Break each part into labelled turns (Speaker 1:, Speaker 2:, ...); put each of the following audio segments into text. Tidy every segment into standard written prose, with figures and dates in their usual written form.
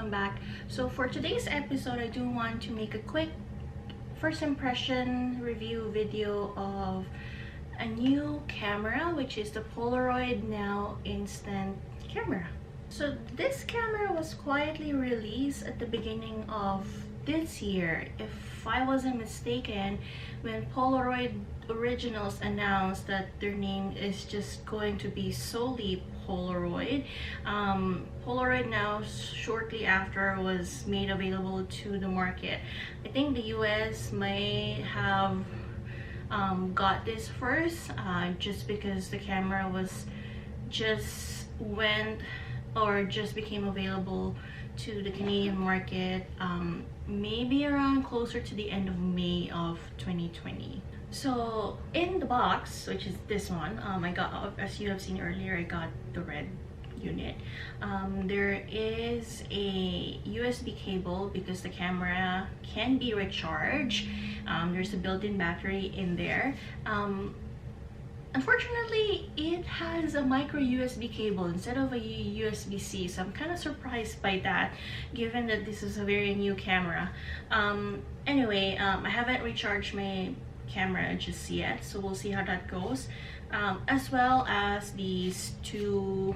Speaker 1: welcome back. So for today's episode, I do want to make a quick first impression review video of a new camera, which is the Polaroid Now instant camera. So this camera was quietly released at the beginning of this year, if I wasn't mistaken, when Polaroid Originals announced that their name is just going to be solely Polaroid. Polaroid Now shortly after was made available to the market. I think the US may have got this first, just because the camera was just became available to the Canadian market maybe around closer to the end of May of 2020. So in the box, which is this one, I got, as you have seen earlier, I got the red unit. There is a USB cable because the camera can be recharged. There's a built-in battery in there. Unfortunately, it has a micro USB cable instead of a USB-C, so I'm kind of surprised by that, given that this is a very new camera. Anyway, I haven't recharged my camera just yet, so we'll see how that goes. As well as these two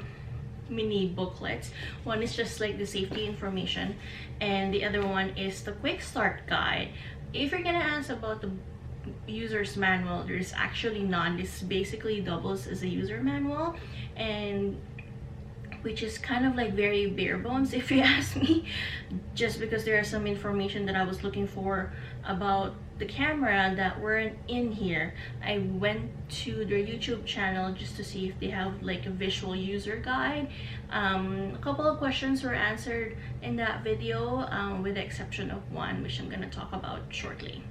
Speaker 1: mini booklets. One is just like the safety information, and the other one is the quick start guide. If you're gonna ask about the user's manual, there's actually none. This basically doubles as a user manual, and which is kind of like very bare bones if you ask me, just because there are some information that I was looking for about the camera that weren't in here. I went to their YouTube channel just to see if they have like a visual user guide. A couple of questions were answered in that video, with the exception of one, which I'm going to talk about shortly.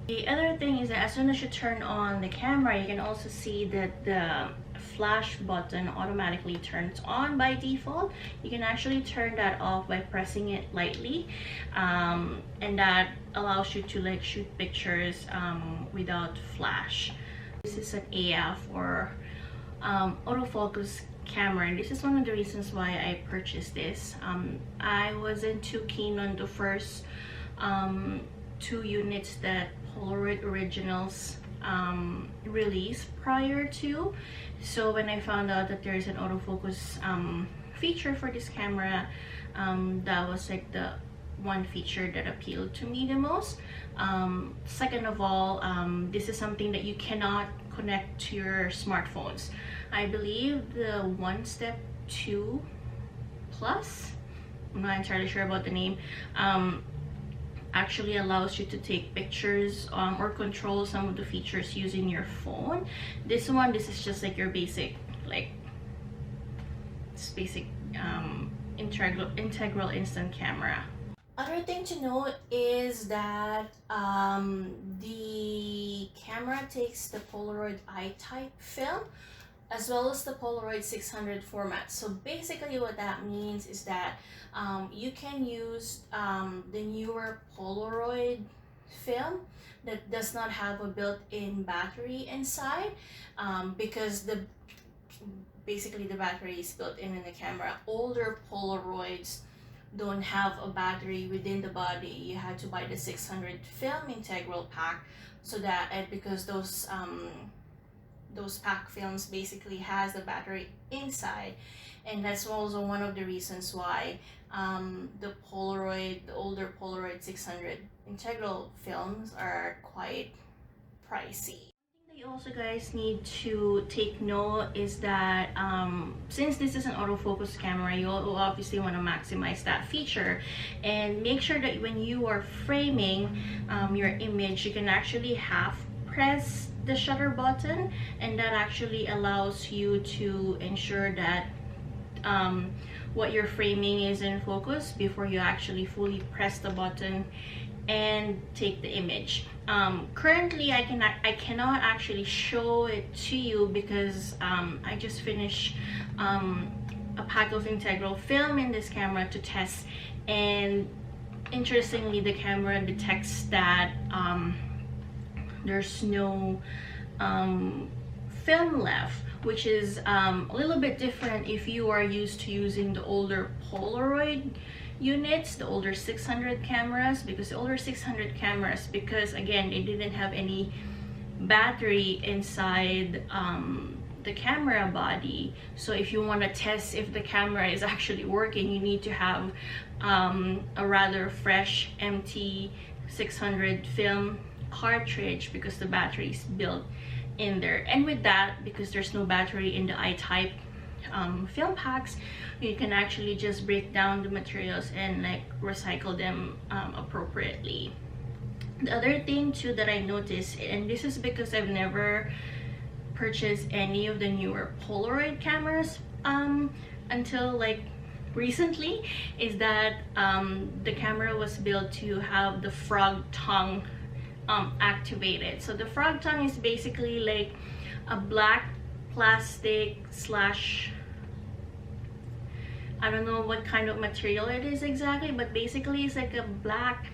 Speaker 1: The other thing is that as soon as you turn on the camera, you can also see that the flash button automatically turns on by default. You can actually turn that off by pressing it lightly, and that allows you to like shoot pictures without flash. This is an AF or autofocus camera, and this is one of the reasons why I purchased this. I wasn't too keen on the first two units that Polaroid Originals released prior to. So when I found out that there's an autofocus feature for this camera, that was like the one feature that appealed to me the most. Second of all, this is something that you cannot connect to your smartphones. I believe the One Step 2 Plus, I'm not entirely sure about the name, actually allows you to take pictures or control some of the features using your phone. This is just like your basic, integral instant camera. Other thing to note is that the camera takes the Polaroid I-type film as well as the Polaroid 600 format. So basically what that means is that you can use the newer Polaroid film that does not have a built-in battery inside, because basically the battery is built in the camera. Older Polaroids don't have a battery within the body. You had to buy the 600 film integral pack, so that because those pack films basically has the battery inside, and that's also one of the reasons why the older Polaroid 600 integral films are quite pricey. You also guys need to take note is that since this is an autofocus camera, you will obviously want to maximize that feature, and make sure that when you are framing your image, you can actually half press the shutter button, and that actually allows you to ensure that what you're framing is in focus before you actually fully press the button and take the image. Currently I cannot actually show it to you because I just finished a pack of integral film in this camera to test, and interestingly the camera detects that there's no film left, which is a little bit different if you are used to using the older Polaroid units, the older 600 cameras, because again, they didn't have any battery inside the camera body. So if you want to test if the camera is actually working, you need to have a rather fresh empty 600 film cartridge, because the battery is built in there. And with that, because there's no battery in the I-type film packs, you can actually just break down the materials and like recycle them appropriately. The other thing too that I noticed, and this is because I've never purchased any of the newer Polaroid cameras until like recently, is that the camera was built to have the frog tongue activated. So the frog tongue is basically like a black plastic slash, I don't know what kind of material it is exactly, but basically it's like a black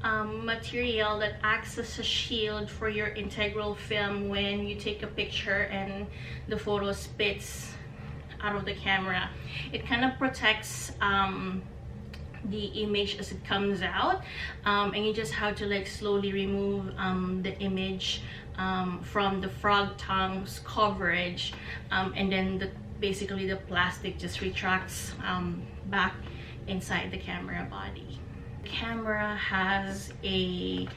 Speaker 1: material that acts as a shield for your integral film when you take a picture and the photo spits out of the camera. It kind of protects the image as it comes out, and you just have to like slowly remove the image from the frog tongue's coverage, and then basically the plastic just retracts back inside the camera body. The camera has a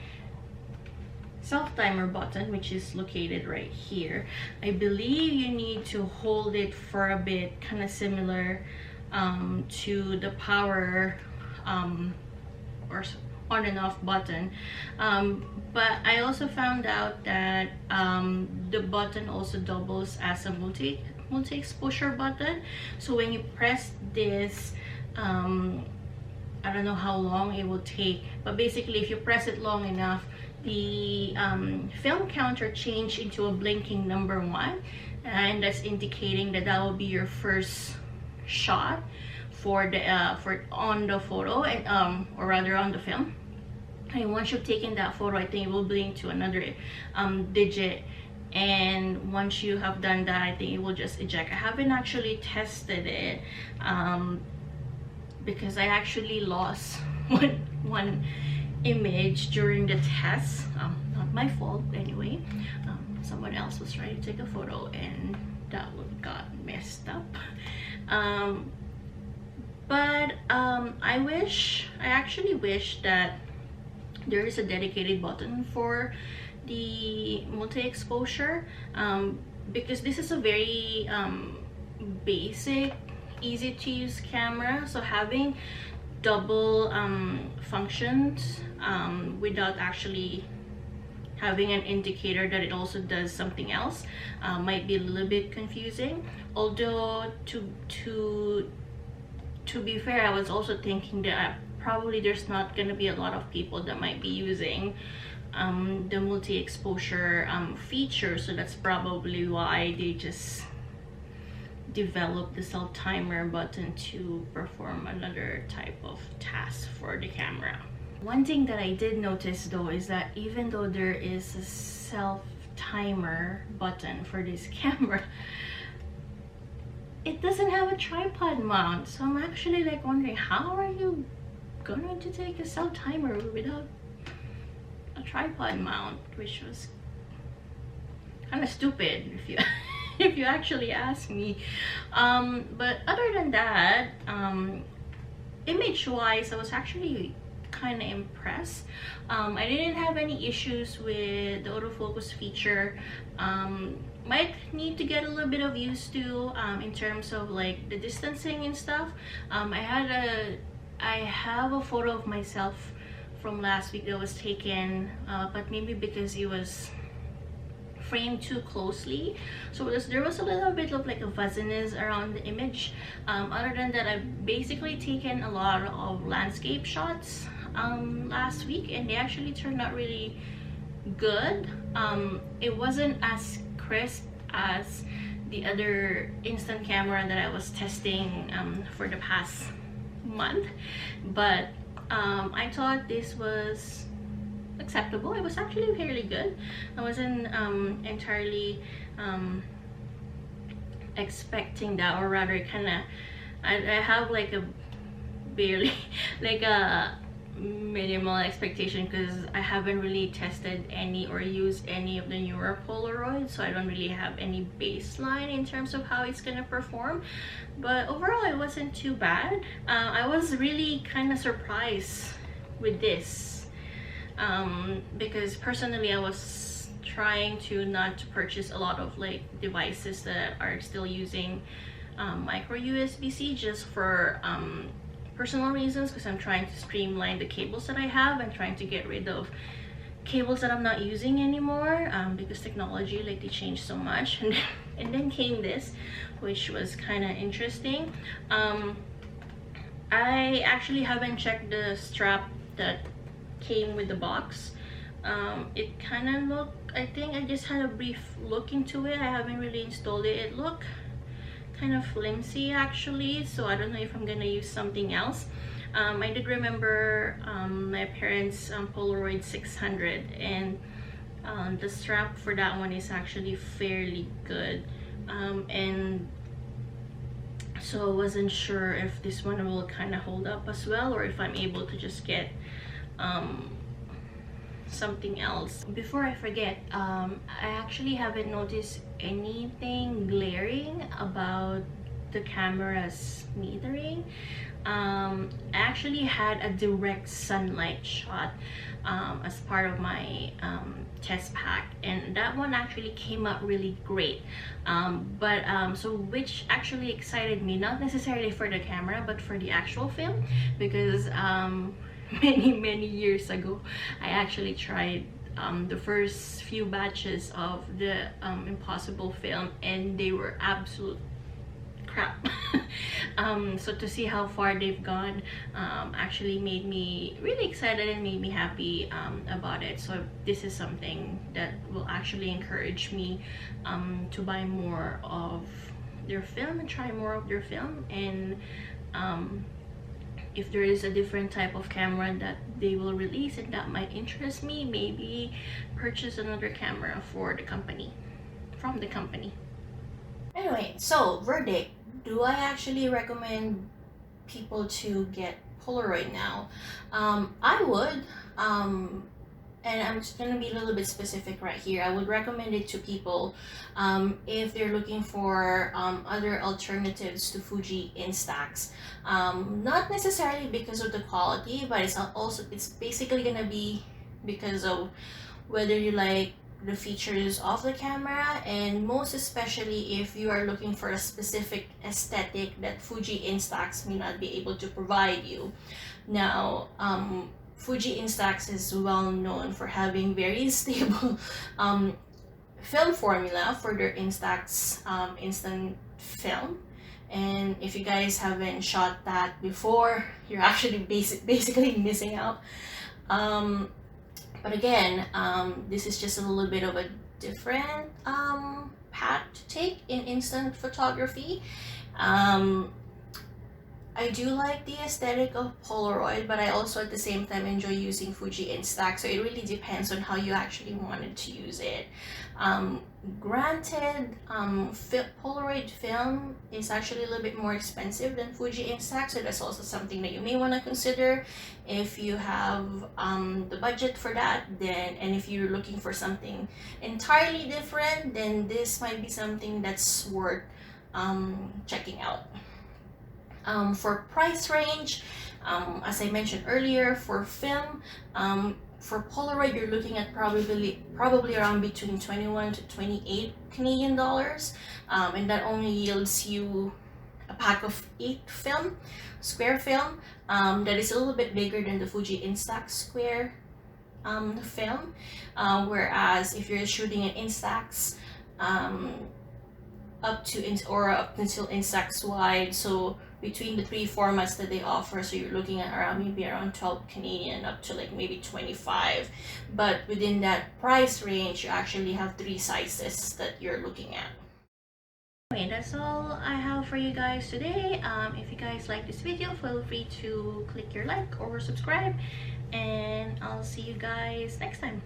Speaker 1: self-timer button, which is located right here. I believe you need to hold it for a bit, kind of similar to the power or on and off button, but I also found out that the button also doubles as a multi-exposure button. So when you press this, I don't know how long it will take, but basically if you press it long enough, the film counter change into a blinking number 1, and that's indicating that that will be your first shot for the on the photo, and or rather on the film. And once you've taken that photo, I think it will blink to another digit, and once you have done that, I think it will just eject. I haven't actually tested it because I actually lost one image during the test. Not my fault anyway. Someone else was trying to take a photo and that one got messed up. But I actually wish that there is a dedicated button for the multi-exposure, because this is a very basic, easy to use camera. So having double functions without actually having an indicator that it also does something else might be a little bit confusing. Although to be fair, I was also thinking that probably there's not going to be a lot of people that might be using the multi-exposure feature, so that's probably why they just developed the self-timer button to perform another type of task for the camera. One thing that I did notice though is that even though there is a self-timer button for this camera, it doesn't have a tripod mount. So I'm actually like wondering, how are you going to take a self-timer without a tripod mount, which was kind of stupid if you if you actually ask me. But other than that, image wise, I was actually kind of impressed. I didn't have any issues with the autofocus feature. Might need to get a little bit of used to in terms of like the distancing and stuff. I have a photo of myself from last week that was taken, but maybe because it was framed too closely, so there was a little bit of like a fuzziness around the image. Other than that, I've basically taken a lot of landscape shots last week, and they actually turned out really good. It wasn't as crisp as the other instant camera that I was testing for the past month, but I thought this was acceptable. It was actually fairly good. I wasn't entirely expecting that, or rather kind of I have like a barely like a minimal expectation, because I haven't really tested any or used any of the newer Polaroids, so I don't really have any baseline in terms of how it's gonna perform. But overall, it wasn't too bad. I was really kind of surprised with this, because personally I was trying to not to purchase a lot of like devices that are still using micro USB-C, just for personal reasons, because I'm trying to streamline the cables that I have and trying to get rid of cables that I'm not using anymore, because technology, like, they changed so much. And then came this, which was kind of interesting. I actually haven't checked the strap that came with the box. It kind of looked, I think I just had a brief look into it, I haven't really installed it. It looked kind of flimsy actually, so I don't know if I'm gonna use something else. I did remember my parents' Polaroid 600, and the strap for that one is actually fairly good, and so I wasn't sure if this one will kind of hold up as well, or if I'm able to just get something else. Before I forget, I actually haven't noticed anything glaring about the camera's metering. I actually had a direct sunlight shot as part of my test pack, and that one actually came out really great. So which actually excited me, not necessarily for the camera but for the actual film, because many years ago I actually tried the first few batches of the Impossible film, and they were absolute crap. So to see how far they've gone actually made me really excited and made me happy about it. So this is something that will actually encourage me to buy more of their film and try more of their film. And if there is a different type of camera that they will release and that might interest me, maybe purchase another camera for the company, from the company. Anyway, so verdict: do I actually recommend people to get Polaroid Now? I would, and I'm just gonna be a little bit specific right here. I would recommend it to people if they're looking for other alternatives to Fuji Instax. Not necessarily because of the quality, but it's basically gonna be because of whether you like the features of the camera, and most especially if you are looking for a specific aesthetic that Fuji Instax may not be able to provide you. Now, Fuji Instax is well known for having very stable film formula for their Instax instant film, and if you guys haven't shot that before, you're actually basically missing out. But again, this is just a little bit of a different path to take in instant photography. I do like the aesthetic of Polaroid, but I also at the same time enjoy using Fuji Instax, so it really depends on how you actually wanted to use it. Granted, Polaroid film is actually a little bit more expensive than Fuji Instax, so that's also something that you may want to consider if you have the budget for that. Then, and if you're looking for something entirely different, then this might be something that's worth checking out. For price range, as I mentioned earlier, for film, for Polaroid, you're looking at probably around between 21 to 28 Canadian dollars, and that only yields you a pack of 8 film, square film, that is a little bit bigger than the Fuji Instax square film, whereas if you're shooting an Instax up until Instax wide, so between the 3 formats that they offer, so you're looking at maybe around 12 Canadian up to like maybe 25, but within that price range you actually have 3 sizes that you're looking at. Okay, that's all I have for you guys today. If you guys like this video, feel free to click your like or subscribe, and I'll see you guys next time.